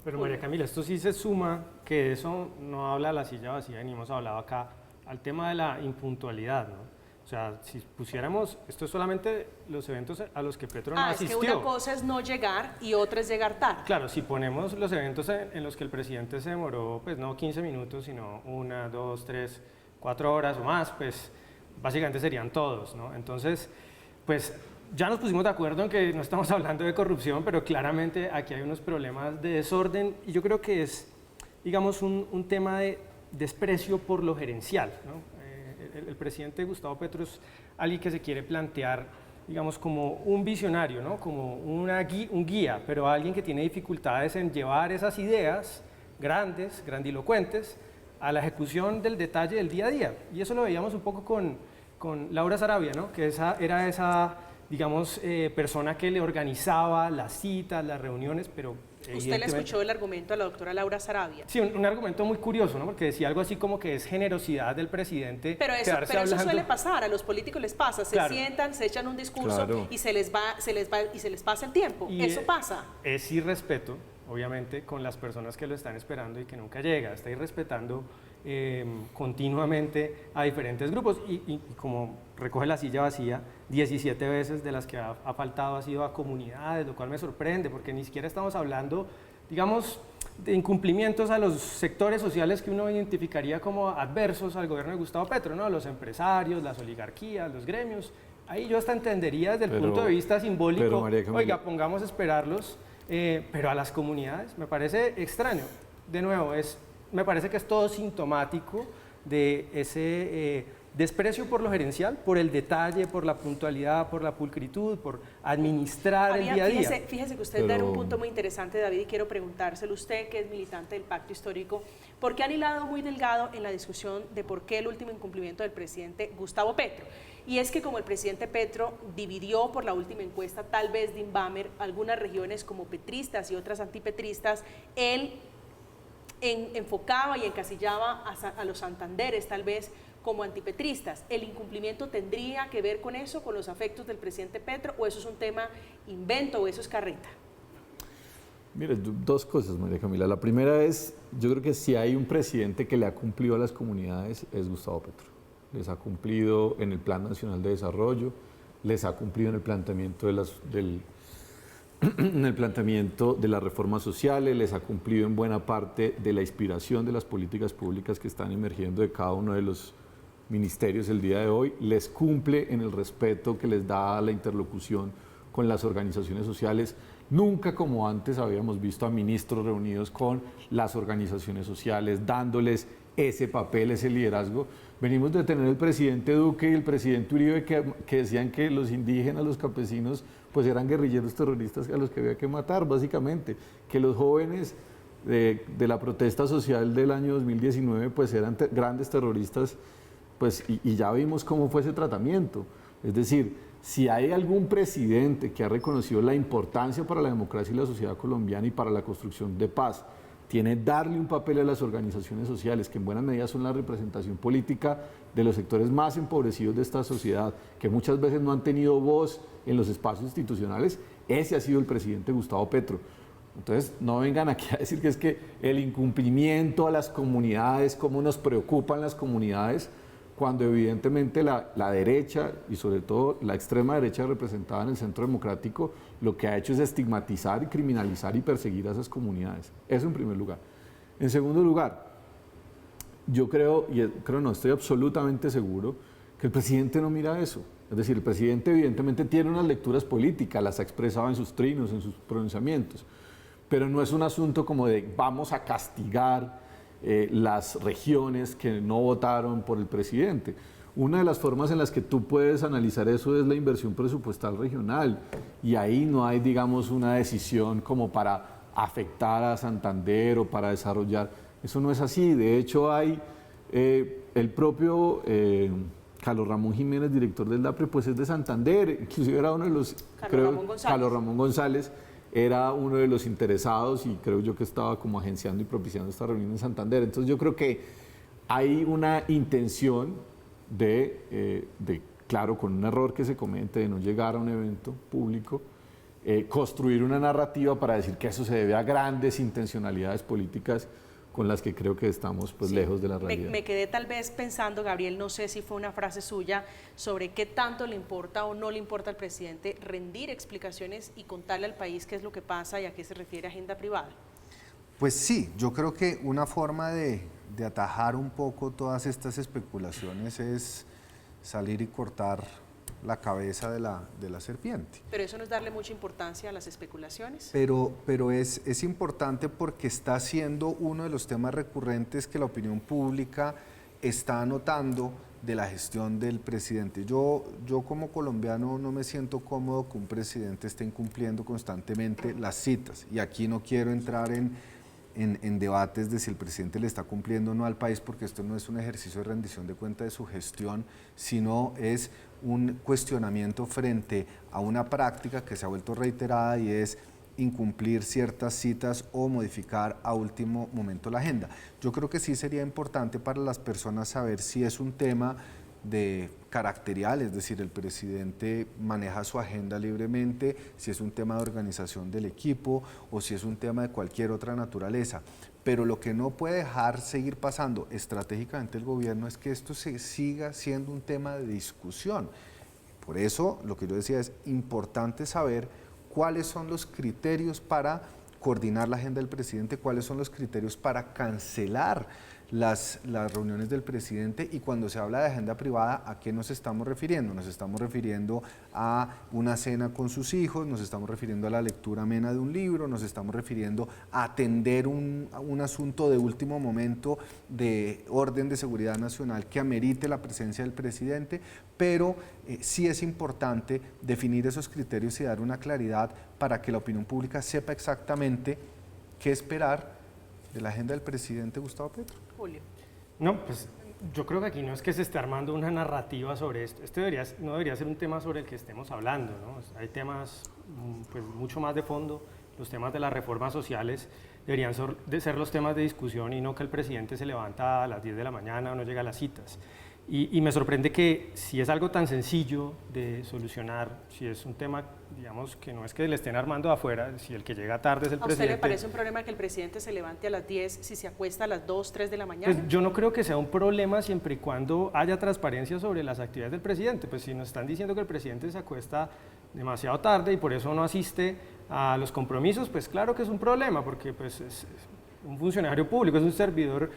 Speaker 5: Pero María Camila, esto sí se suma, que eso no habla de la silla vacía, ni hemos hablado acá, al tema de la impuntualidad, ¿no? O sea, si pusiéramos, esto es solamente los eventos a los que Petro no asistió.
Speaker 1: Es que una cosa es no llegar y otra es llegar tarde.
Speaker 5: Claro, si ponemos los eventos en los que el presidente se demoró, pues no 15 minutos, sino 1, 2, 3, 4 horas o más, pues básicamente serían todos, ¿no? Entonces, pues ya nos pusimos de acuerdo en que no estamos hablando de corrupción, pero claramente aquí hay unos problemas de desorden y yo creo que es, digamos, un tema de desprecio por lo gerencial, ¿no? El presidente Gustavo Petro es alguien que se quiere plantear, digamos, como un visionario, ¿no? Como un guía, pero alguien que tiene dificultades en llevar esas ideas grandes, grandilocuentes, a la ejecución del detalle del día a día. Y eso lo veíamos un poco con Laura Sarabia, ¿no? Que era esa, digamos, persona que le organizaba las citas, las reuniones, pero...
Speaker 1: ¿Usted le escuchó el argumento a la doctora Laura Sarabia?
Speaker 5: Sí, un argumento muy curioso, ¿no? Porque decía algo así como que es generosidad del presidente.
Speaker 1: Pero eso suele pasar, a los políticos les pasa, se sientan, se echan un discurso y se les pasa el tiempo. Eso pasa.
Speaker 5: Es irrespeto, obviamente, con las personas que lo están esperando y que nunca llega. Está irrespetando continuamente a diferentes grupos y como recoge la silla vacía, 17 veces de las que ha faltado ha sido a comunidades, lo cual me sorprende porque ni siquiera estamos hablando, digamos, de incumplimientos a los sectores sociales que uno identificaría como adversos al gobierno de Gustavo Petro, ¿no? Los empresarios, las oligarquías, los gremios. Ahí yo hasta entendería desde el punto de vista simbólico, oiga, pongamos a esperarlos, pero a las comunidades me parece extraño. de nuevo, me parece que es todo sintomático de ese desprecio por lo gerencial, por el detalle, por la puntualidad, por la pulcritud, por administrar el día a día.
Speaker 1: Fíjese que usted da un punto muy interesante, David, y quiero preguntárselo usted, que es militante del Pacto Histórico, porque han hilado muy delgado en la discusión de por qué el último incumplimiento del presidente Gustavo Petro. Y es que como el presidente Petro dividió por la última encuesta, tal vez de Inbamer, algunas regiones como petristas y otras antipetristas, él enfocaba y encasillaba a los santanderes, tal vez, como antipetristas. ¿El incumplimiento tendría que ver con eso, con los afectos del presidente Petro, o eso es un tema invento, o eso es carreta?
Speaker 4: Mire, dos cosas, María Camila. La primera es, yo creo que si hay un presidente que le ha cumplido a las comunidades, es Gustavo Petro. Les ha cumplido en el Plan Nacional de Desarrollo, les ha cumplido en el planteamiento en el planteamiento de las reformas sociales, les ha cumplido en buena parte de la inspiración de las políticas públicas que están emergiendo de cada uno de los ministerios el día de hoy, les cumple en el respeto que les da la interlocución con las organizaciones sociales. Nunca como antes habíamos visto a ministros reunidos con las organizaciones sociales, dándoles ese papel, ese liderazgo. Venimos de tener el presidente Duque y el presidente Uribe que decían que los indígenas, los campesinos, pues eran guerrilleros terroristas a los que había que matar, básicamente, que los jóvenes de la protesta social del año 2019 pues eran grandes terroristas, pues, y ya vimos cómo fue ese tratamiento. Es decir, si hay algún presidente que ha reconocido la importancia para la democracia y la sociedad colombiana y para la construcción de paz, tiene darle un papel a las organizaciones sociales, que en buena medida son la representación política de los sectores más empobrecidos de esta sociedad, que muchas veces no han tenido voz en los espacios institucionales. Ese ha sido el presidente Gustavo Petro. Entonces, no vengan aquí a decir que es que el incumplimiento a las comunidades, cómo nos preocupan las comunidades, cuando evidentemente la derecha y sobre todo la extrema derecha representada en el Centro Democrático lo que ha hecho es estigmatizar y criminalizar y perseguir a esas comunidades. Eso en primer lugar. En segundo lugar, yo estoy absolutamente seguro que el presidente no mira eso. Es decir, el presidente evidentemente tiene unas lecturas políticas, las ha expresado en sus trinos, en sus pronunciamientos, pero no es un asunto como de vamos a castigar las regiones que no votaron por el presidente. Una de las formas en las que tú puedes analizar eso es la inversión presupuestal regional, y ahí no hay, digamos, una decisión como para afectar a Santander o para desarrollar. Eso no es así. De hecho, hay el propio Carlos Ramón Jiménez, director del DAPRE, pues es de Santander, inclusive era uno de los, Carlos Ramón González era uno de los interesados y creo yo que estaba como agenciando y propiciando esta reunión en Santander. Entonces yo creo que hay una intención claro, con un error que se comete de no llegar a un evento público, construir una narrativa para decir que eso se debe a grandes intencionalidades políticas con las que creo que estamos pues, lejos de la realidad.
Speaker 1: Me quedé tal vez pensando, Gabriel, no sé si fue una frase suya, sobre qué tanto le importa o no le importa al presidente rendir explicaciones y contarle al país qué es lo que pasa y a qué se refiere agenda privada.
Speaker 6: Pues sí, yo creo que una forma de atajar un poco todas estas especulaciones es salir y cortar la cabeza de la serpiente.
Speaker 1: Pero eso no es darle mucha importancia a las especulaciones.
Speaker 6: Pero es importante porque está siendo uno de los temas recurrentes que la opinión pública está notando de la gestión del presidente. Yo como colombiano no me siento cómodo que un presidente esté incumpliendo constantemente las citas, y aquí no quiero entrar en debates de si el presidente le está cumpliendo o no al país, porque esto no es un ejercicio de rendición de cuenta de su gestión, sino es un cuestionamiento frente a una práctica que se ha vuelto reiterada, y es incumplir ciertas citas o modificar a último momento la agenda. Yo creo que sí sería importante para las personas saber si es un tema de caracterial, es decir, el presidente maneja su agenda libremente, si es un tema de organización del equipo o si es un tema de cualquier otra naturaleza. Pero lo que no puede dejar seguir pasando estratégicamente el gobierno es que esto siga siendo un tema de discusión. Por eso, lo que yo decía, es importante saber cuáles son los criterios para coordinar la agenda del presidente, cuáles son los criterios para cancelar las reuniones del presidente, y cuando se habla de agenda privada, ¿a qué nos estamos refiriendo? Nos estamos refiriendo a una cena con sus hijos, nos estamos refiriendo a la lectura amena de un libro, nos estamos refiriendo a atender un asunto de último momento de orden de seguridad nacional que amerite la presencia del presidente, pero sí es importante definir esos criterios y dar una claridad para que la opinión pública sepa exactamente qué esperar de la agenda del presidente Gustavo Petro.
Speaker 1: Julio.
Speaker 5: No, pues yo creo que aquí no es que se esté armando una narrativa sobre esto. No debería ser un tema sobre el que estemos hablando, ¿no? Hay temas pues, mucho más de fondo. Los temas de las reformas sociales deberían ser los temas de discusión y no que el presidente se levanta a las 10 de la mañana o no llega a las citas. Y me sorprende que si es algo tan sencillo de solucionar, si es un tema, digamos, que no es que le estén armando de afuera, si el que llega tarde es el presidente...
Speaker 1: ¿A usted le parece un problema que el presidente se levante a las 10 si se acuesta a las 2, 3 de la mañana?
Speaker 5: Pues yo no creo que sea un problema siempre y cuando haya transparencia sobre las actividades del presidente. Pues si nos están diciendo que el presidente se acuesta demasiado tarde y por eso no asiste a los compromisos, pues claro que es un problema, porque pues es un funcionario público, es un servidor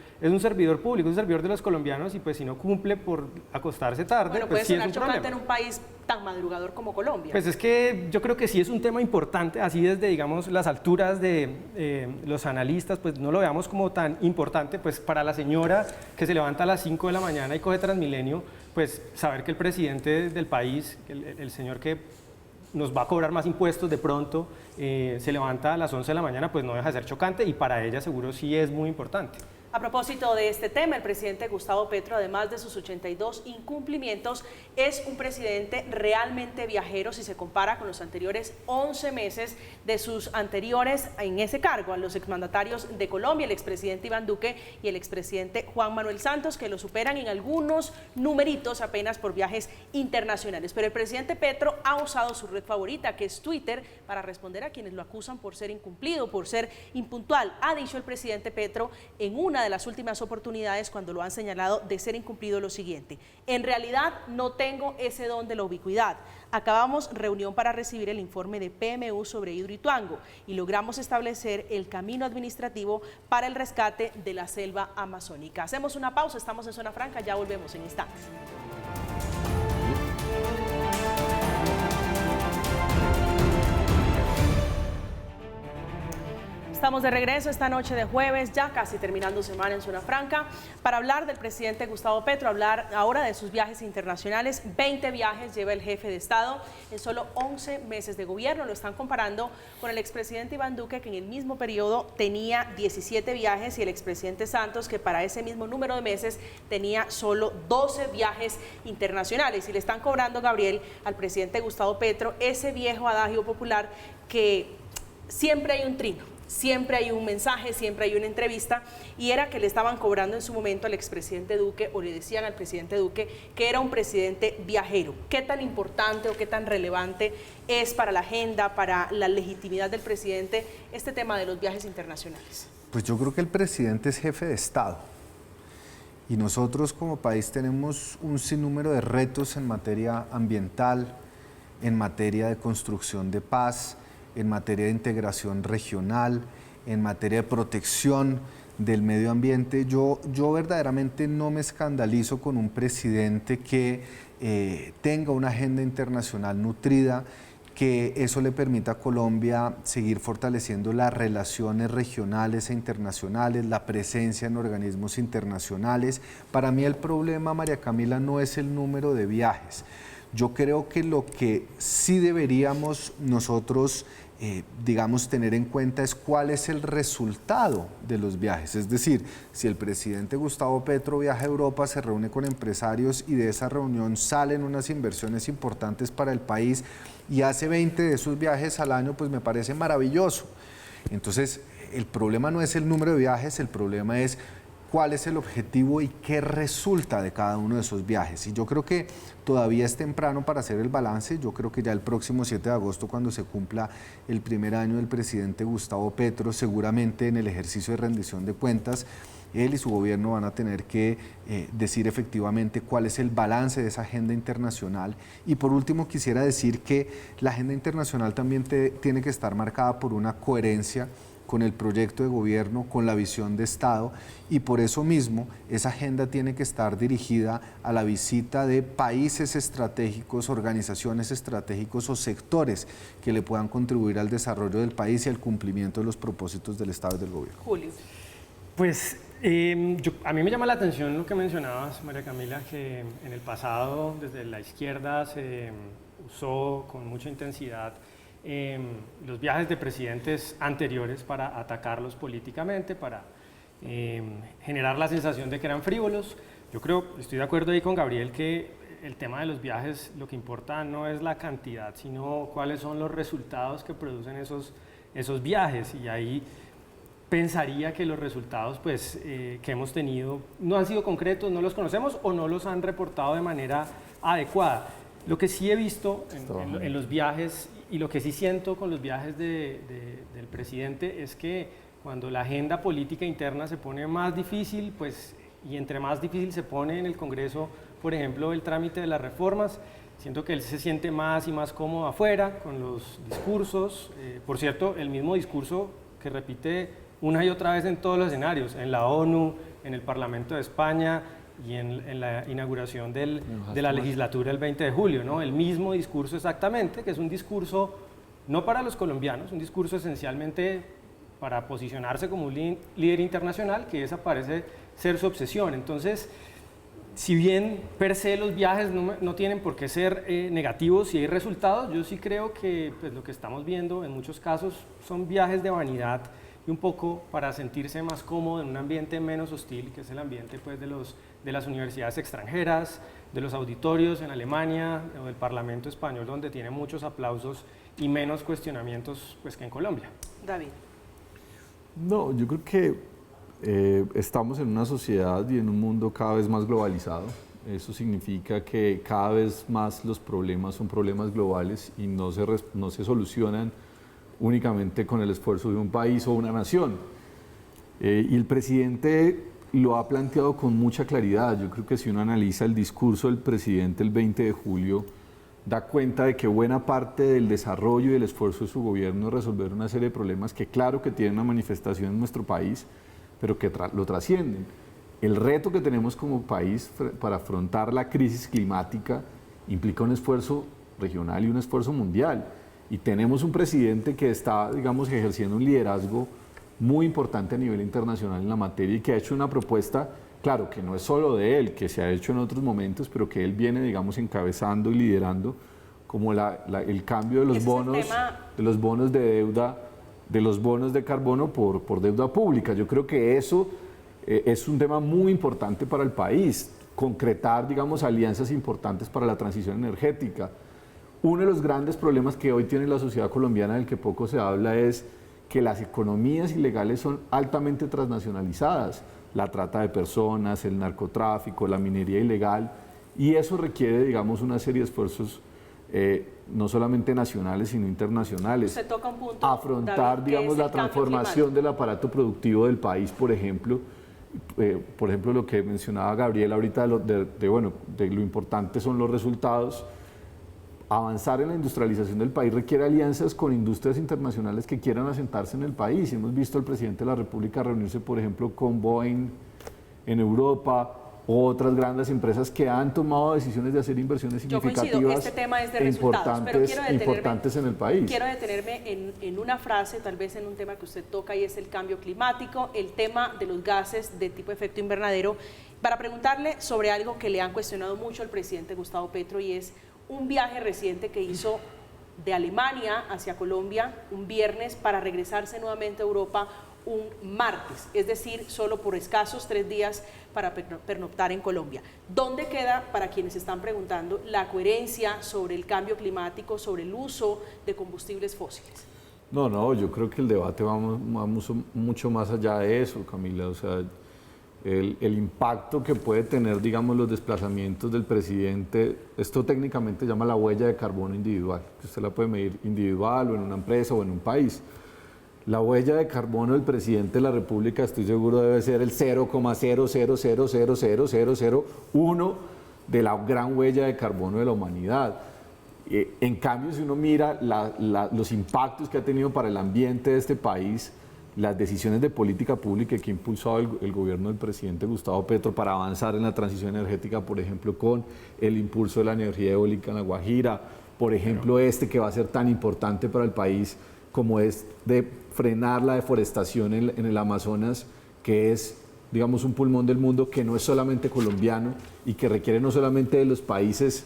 Speaker 5: público, es un servidor de los colombianos, y pues si no cumple por acostarse tarde,
Speaker 1: bueno,
Speaker 5: pues sí es un
Speaker 1: puede sonar chocante
Speaker 5: problema.
Speaker 1: en un país tan madrugador como Colombia.
Speaker 5: Pues es que yo creo que sí es un tema importante, así desde, digamos, las alturas de los analistas, pues no lo veamos como tan importante, pues para la señora que se levanta a las 5 de la mañana y coge Transmilenio, pues saber que el presidente del país, el señor que nos va a cobrar más impuestos de pronto, se levanta a las 11 de la mañana, pues no deja de ser chocante, y para ella seguro sí es muy importante.
Speaker 1: A propósito de este tema, el presidente Gustavo Petro, además de sus 82 incumplimientos, es un presidente realmente viajero si se compara con los anteriores 11 meses de sus anteriores en ese cargo, a los exmandatarios de Colombia, el expresidente Iván Duque y el expresidente Juan Manuel Santos, que lo superan en algunos numeritos apenas por viajes internacionales. Pero el presidente Petro ha usado su red favorita, que es Twitter, para responder a quienes lo acusan por ser incumplido, por ser impuntual. Ha dicho el presidente Petro en una de las últimas oportunidades, cuando lo han señalado de ser incumplido, lo siguiente: en realidad no tengo ese don de la ubicuidad. Acabamos reunión para recibir el informe de PMU sobre Hidroituango y logramos establecer el camino administrativo para el rescate de la selva amazónica. Hacemos una pausa, estamos en Zona Franca, ya volvemos en instantes. Estamos de regreso esta noche de jueves, ya casi terminando semana en Zona Franca, para hablar del presidente Gustavo Petro, hablar ahora de sus viajes internacionales. 20 viajes lleva el jefe de Estado en solo 11 meses de gobierno. Lo están comparando con el expresidente Iván Duque, que en el mismo periodo tenía 17 viajes, y el expresidente Santos, que para ese mismo número de meses tenía solo 12 viajes internacionales. Y le están cobrando, Gabriel, al presidente Gustavo Petro ese viejo adagio popular que siempre hay un trino. Siempre hay un mensaje, siempre hay una entrevista, y era que le estaban cobrando en su momento al expresidente Duque, o le decían al presidente Duque, que era un presidente viajero. ¿Qué tan importante o qué tan relevante es para la agenda, para la legitimidad del presidente, este tema de los viajes internacionales?
Speaker 6: Pues yo creo que el presidente es jefe de Estado, y nosotros como país tenemos un sinnúmero de retos en materia ambiental, en materia de construcción de paz, en materia de integración regional, en materia de protección del medio ambiente. Yo verdaderamente no me escandalizo con un presidente que tenga una agenda internacional nutrida, que eso le permita a Colombia seguir fortaleciendo las relaciones regionales e internacionales, la presencia en organismos internacionales. Para mí el problema, María Camila, no es el número de viajes. Yo creo que lo que sí deberíamos nosotros digamos, tener en cuenta es cuál es el resultado de los viajes. Es decir, si el presidente Gustavo Petro viaja a Europa, se reúne con empresarios y de esa reunión salen unas inversiones importantes para el país y hace 20 de esos viajes al año, pues me parece maravilloso. Entonces, el problema no es el número de viajes, el problema es cuál es el objetivo y qué resulta de cada uno de esos viajes. Y yo creo que todavía es temprano para hacer el balance. Yo creo que ya el próximo 7 de agosto, cuando se cumpla el primer año del presidente Gustavo Petro, seguramente en el ejercicio de rendición de cuentas, él y su gobierno van a tener que decir efectivamente cuál es el balance de esa agenda internacional. Y por último, quisiera decir que la agenda internacional también tiene que estar marcada por una coherencia con el proyecto de gobierno, con la visión de Estado, y por eso mismo esa agenda tiene que estar dirigida a la visita de países estratégicos, organizaciones estratégicos o sectores que le puedan contribuir al desarrollo del país y al cumplimiento de los propósitos del Estado y del gobierno.
Speaker 1: Julio.
Speaker 5: Pues a mí me llama la atención lo que mencionabas, María Camila, que en el pasado desde la izquierda se usó con mucha intensidad los viajes de presidentes anteriores para atacarlos políticamente, para generar la sensación de que eran frívolos. Yo creo, estoy de acuerdo ahí con Gabriel, que el tema de los viajes, lo que importa no es la cantidad, sino cuáles son los resultados que producen esos viajes. Y ahí pensaría que los resultados pues, que hemos tenido no han sido concretos, no los conocemos o no los han reportado de manera adecuada. Lo que sí he visto en los viajes y lo que sí siento con los viajes del presidente es que cuando la agenda política interna se pone más difícil, pues, y entre más difícil se pone en el Congreso, por ejemplo, el trámite de las reformas, siento que él se siente más y más cómodo afuera con los discursos. Por cierto, el mismo discurso que repite una y otra vez en todos los escenarios, en la ONU, en el Parlamento de España y en la inauguración de la legislatura el 20 de julio, ¿no? El mismo discurso exactamente, que es un discurso no para los colombianos, un discurso esencialmente para posicionarse como un líder internacional, que esa parece ser su obsesión. Entonces, si bien per se los viajes no tienen por qué ser negativos si hay resultados, yo sí creo que pues, lo que estamos viendo en muchos casos son viajes de vanidad y un poco para sentirse más cómodo en un ambiente menos hostil, que es el ambiente pues, de las universidades extranjeras, de los auditorios en Alemania o del Parlamento español, donde tiene muchos aplausos y menos cuestionamientos pues, que en Colombia.
Speaker 1: David.
Speaker 4: No, yo creo que estamos en una sociedad y en un mundo cada vez más globalizado. Eso significa que cada vez más los problemas son problemas globales y no se solucionan únicamente con el esfuerzo de un país o una nación. Y el presidente lo ha planteado con mucha claridad. Yo creo que si uno analiza el discurso del presidente el 20 de julio, da cuenta de que buena parte del desarrollo y del esfuerzo de su gobierno es resolver una serie de problemas que claro que tienen una manifestación en nuestro país, pero que lo trascienden. El reto que tenemos como país para afrontar la crisis climática implica un esfuerzo regional y un esfuerzo mundial. Y tenemos un presidente que está, digamos, ejerciendo un liderazgo muy importante a nivel internacional en la materia y que ha hecho una propuesta, claro, que no es solo de él, que se ha hecho en otros momentos, pero que él viene, digamos, encabezando y liderando, como el cambio de los bonos de deuda, de los bonos de carbono por deuda pública. Yo creo que eso es un tema muy importante para el país, concretar, digamos, alianzas importantes para la transición energética. Uno de los grandes problemas que hoy tiene la sociedad colombiana, del que poco se habla, es que las economías ilegales son altamente transnacionalizadas. La trata de personas, el narcotráfico, la minería ilegal, y eso requiere, digamos, una serie de esfuerzos no solamente nacionales, sino internacionales.
Speaker 1: Se toca un punto,
Speaker 4: afrontar,
Speaker 1: David,
Speaker 4: digamos, la transformación del aparato productivo del país, por ejemplo, lo que mencionaba Gabriel ahorita, de lo importante son los resultados. Avanzar en la industrialización del país requiere alianzas con industrias internacionales que quieran asentarse en el país. Hemos visto al presidente de la República reunirse, por ejemplo, con Boeing en Europa, o otras grandes empresas que han tomado decisiones de hacer inversiones significativas
Speaker 1: este tema es de resultados, pero
Speaker 4: importantes en el país.
Speaker 1: Quiero detenerme en una frase, tal vez en un tema que usted toca, y es el cambio climático, el tema de los gases de tipo efecto invernadero, para preguntarle sobre algo que le han cuestionado mucho al presidente Gustavo Petro, y es un viaje reciente que hizo de Alemania hacia Colombia un viernes para regresarse nuevamente a Europa un martes, es decir, solo por escasos 3 días para pernoctar en Colombia. ¿Dónde queda, para quienes están preguntando, la coherencia sobre el cambio climático, sobre el uso de combustibles fósiles?
Speaker 4: No, yo creo que el debate va mucho más allá de eso, Camila. O sea, el impacto que puede tener, digamos, los desplazamientos del presidente, esto técnicamente se llama la huella de carbono individual, que usted la puede medir individual o en una empresa o en un país. La huella de carbono del presidente de la República, estoy seguro, debe ser el 0,0000001 de la gran huella de carbono de la humanidad. En cambio, si uno mira los impactos que ha tenido para el ambiente de este país, las decisiones de política pública que ha impulsado el gobierno del presidente Gustavo Petro para avanzar en la transición energética, por ejemplo, con el impulso de la energía eólica en La Guajira, por ejemplo, que va a ser tan importante para el país como es de frenar la deforestación en el Amazonas, que es, digamos, un pulmón del mundo que no es solamente colombiano y que requiere no solamente de los países,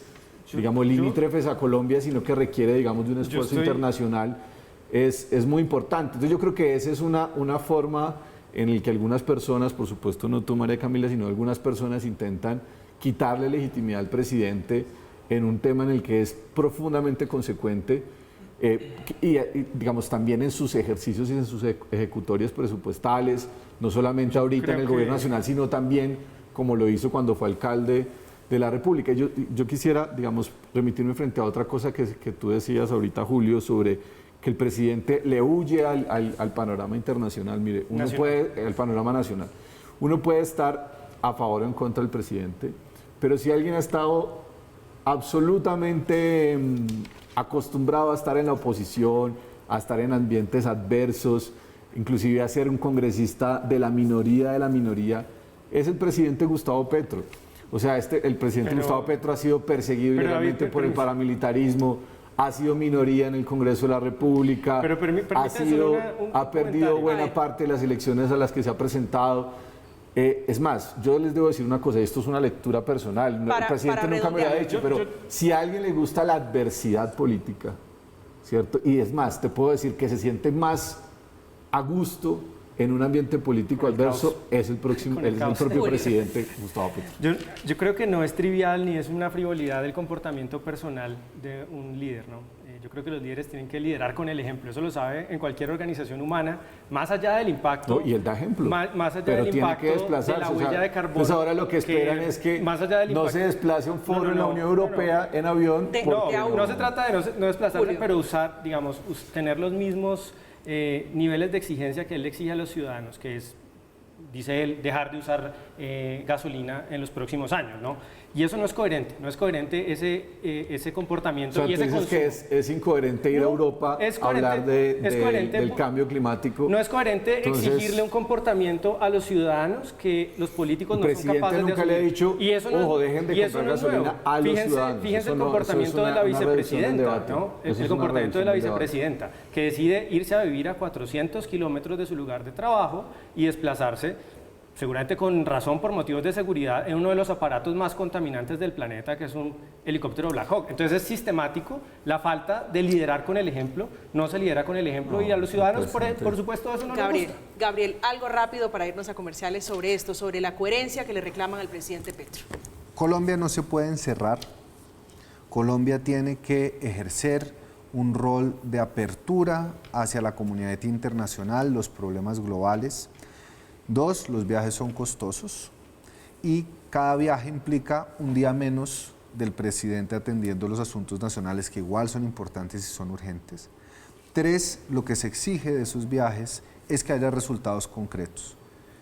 Speaker 4: digamos, limítrofes a Colombia, sino que requiere, digamos, de un esfuerzo internacional, es muy importante. Entonces yo creo que esa es una forma en la que algunas personas, por supuesto no tú, María Camila, sino algunas personas intentan quitarle legitimidad al presidente en un tema en el que es profundamente consecuente y, digamos, también en sus ejercicios y en sus ejecutorias presupuestales, no solamente ahorita en el gobierno nacional, sino también como lo hizo cuando fue alcalde de la República. Yo quisiera, digamos, remitirme frente a otra cosa que tú decías ahorita, Julio, sobre que el presidente le huye al panorama internacional. Mire, al panorama nacional. Uno puede estar a favor o en contra del presidente, pero si alguien ha estado absolutamente acostumbrado a estar en la oposición, a estar en ambientes adversos, inclusive a ser un congresista de la minoría, es el presidente Gustavo Petro. O sea, el presidente Gustavo Petro ha sido perseguido ilegalmente por el paramilitarismo, ha sido minoría en el Congreso de la República, ha perdido buena parte de las elecciones a las que se ha presentado. Es más, yo les debo decir una cosa, esto es una lectura personal, el presidente nunca me lo ha dicho, pero si a alguien le gusta la adversidad política, ¿cierto? Y es más, te puedo decir que se siente más a gusto en un ambiente político adverso, es el propio presidente Gustavo Petro.
Speaker 5: Yo creo que no es trivial ni es una frivolidad el comportamiento personal de un líder, ¿no? Yo creo que los líderes tienen que liderar con el ejemplo, eso lo sabe en cualquier organización humana, más allá del impacto.
Speaker 4: No, y él da ejemplo.
Speaker 5: Más allá del impacto de la huella de carbono.
Speaker 4: Pues ahora lo que esperan es que no se desplace un foro en la Unión Europea en avión.
Speaker 5: No se trata de no desplazarse, pero usar, digamos, tener los mismos niveles de exigencia que él exige a los ciudadanos, que es, dice él, dejar de usar gasolina en los próximos años, ¿no? Y eso no es coherente ese comportamiento.
Speaker 4: O sea,
Speaker 5: y ese
Speaker 4: tú dices que es incoherente ir a Europa a hablar del cambio climático.
Speaker 5: No es coherente exigirle un comportamiento a los ciudadanos que los políticos no son capaces de asumir.
Speaker 4: El presidente nunca le ha dicho, ojo, dejen de comprar gasolina a los ciudadanos.
Speaker 5: Fíjense el comportamiento de la vicepresidenta, ¿no? El comportamiento de la vicepresidenta, que decide irse a vivir a 400 kilómetros de su lugar de trabajo y desplazarse, seguramente con razón, por motivos de seguridad, en uno de los aparatos más contaminantes del planeta, que es un helicóptero Black Hawk. Entonces es sistemático la falta de liderar con el ejemplo, no se lidera con el ejemplo, y a los ciudadanos, por supuesto, eso no les gusta.
Speaker 1: Gabriel, algo rápido para irnos a comerciales sobre esto, sobre la coherencia que le reclaman al presidente Petro.
Speaker 6: Colombia no se puede encerrar, Colombia tiene que ejercer un rol de apertura hacia la comunidad internacional, los problemas globales. 2, los viajes son costosos y cada viaje implica un día menos del presidente atendiendo los asuntos nacionales, que igual son importantes y son urgentes. 3, lo que se exige de esos viajes es que haya resultados concretos.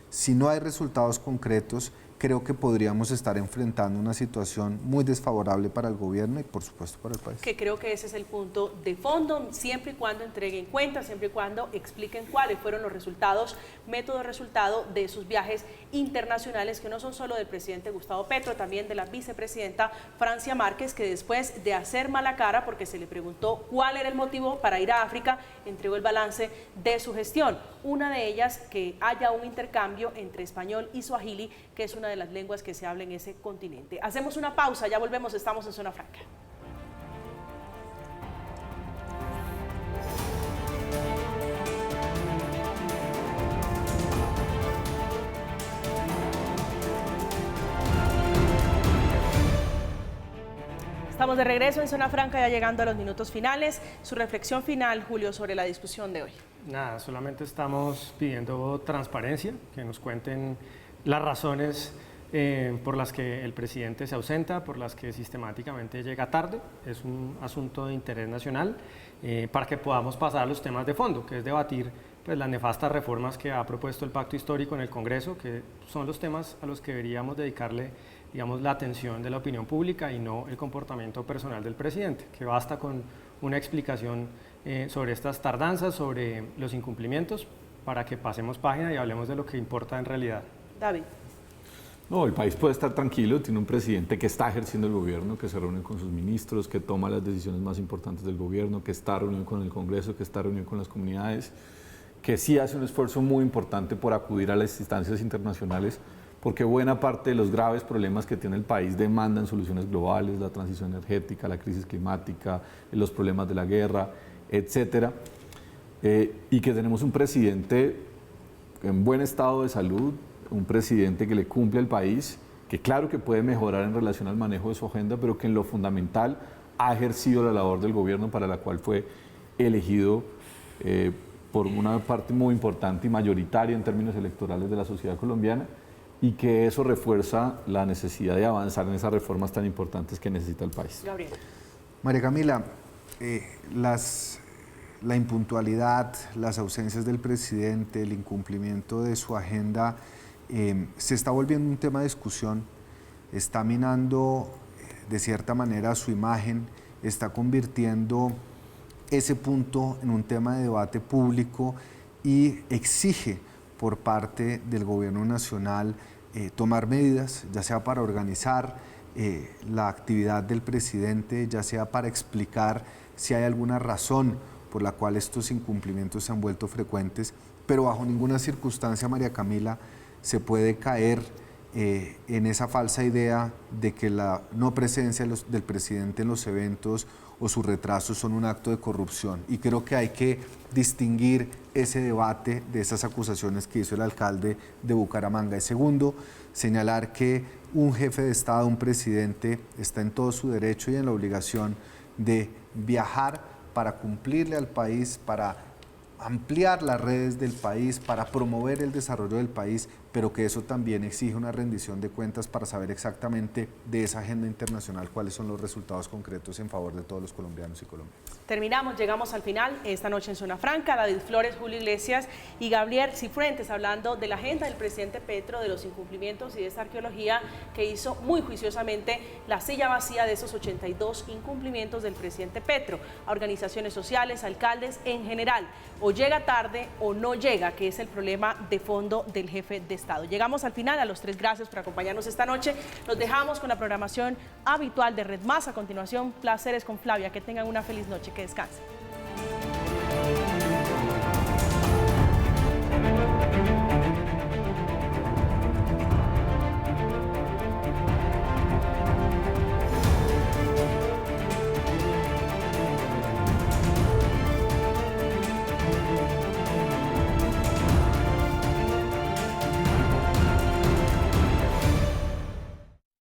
Speaker 6: Si no hay resultados concretos, creo que podríamos estar enfrentando una situación muy desfavorable para el gobierno y, por supuesto, para el país.
Speaker 1: Que creo que ese es el punto de fondo, siempre y cuando entreguen cuentas, siempre y cuando expliquen cuáles fueron los resultados, método resultado de sus viajes internacionales, que no son solo del presidente Gustavo Petro, también de la vicepresidenta Francia Márquez, que después de hacer mala cara, porque se le preguntó cuál era el motivo para ir a África, entregó el balance de su gestión. Una de ellas, que haya un intercambio entre español y suajili, que es una de las lenguas que se habla en ese continente. Hacemos una pausa, ya volvemos, estamos en Zona Franca. Estamos de regreso en Zona Franca, ya llegando a los minutos finales. Su reflexión final, Julio, sobre la discusión de hoy.
Speaker 5: Nada, solamente estamos pidiendo transparencia, que nos cuenten las razones por las que el presidente se ausenta, por las que sistemáticamente llega tarde. Es un asunto de interés nacional, para que podamos pasar a los temas de fondo, que es debatir pues, las nefastas reformas que ha propuesto el Pacto Histórico en el Congreso, que son los temas a los que deberíamos dedicarle, digamos, la atención de la opinión pública y no el comportamiento personal del presidente, que basta con una explicación sobre estas tardanzas, sobre los incumplimientos, para que pasemos página y hablemos de lo que importa en realidad.
Speaker 1: David.
Speaker 4: No, el país puede estar tranquilo, tiene un presidente que está ejerciendo el gobierno, que se reúne con sus ministros, que toma las decisiones más importantes del gobierno, que está reunido con el Congreso, que está reunido con las comunidades, que sí hace un esfuerzo muy importante por acudir a las instancias internacionales, porque buena parte de los graves problemas que tiene el país demandan soluciones globales, la transición energética, la crisis climática, los problemas de la guerra, etcétera, y que tenemos un presidente en buen estado de salud, un presidente que le cumple al país, que claro que puede mejorar en relación al manejo de su agenda, pero que en lo fundamental ha ejercido la labor del gobierno para la cual fue elegido por una parte muy importante y mayoritaria en términos electorales de la sociedad colombiana, y que eso refuerza la necesidad de avanzar en esas reformas tan importantes que necesita el país.
Speaker 1: Gabriel.
Speaker 6: María Camila, la impuntualidad, las ausencias del presidente, el incumplimiento de su agenda, se está volviendo un tema de discusión, está minando de cierta manera su imagen, está convirtiendo ese punto en un tema de debate público y exige por parte del gobierno nacional tomar medidas, ya sea para organizar la actividad del presidente, ya sea para explicar si hay alguna razón por la cual estos incumplimientos se han vuelto frecuentes, pero bajo ninguna circunstancia, María Camila, se puede caer en esa falsa idea de que la no presencia del presidente en los eventos o sus retrasos son un acto de corrupción. Y creo que hay que distinguir ese debate de esas acusaciones que hizo el alcalde de Bucaramanga. Y segundo, señalar que un jefe de Estado, un presidente, está en todo su derecho y en la obligación de viajar para cumplirle al país, para ampliar las redes del país, para promover el desarrollo del país, pero que eso también exige una rendición de cuentas para saber exactamente de esa agenda internacional cuáles son los resultados concretos en favor de todos los colombianos y colombianas.
Speaker 1: Terminamos, llegamos al final esta noche en Zona Franca. David Flores, Julio Iglesias y Gabriel Cifuentes hablando de la agenda del presidente Petro, de los incumplimientos y de esta arqueología que hizo muy juiciosamente la silla vacía de esos 82 incumplimientos del presidente Petro, a organizaciones sociales, alcaldes en general. O llega tarde o no llega, que es el problema de fondo del jefe de Estado. Llegamos al final, a los tres gracias por acompañarnos esta noche. Nos dejamos con la programación habitual de Red Más. A continuación, Placeres con Flavia. Que tengan una feliz noche, que descansen.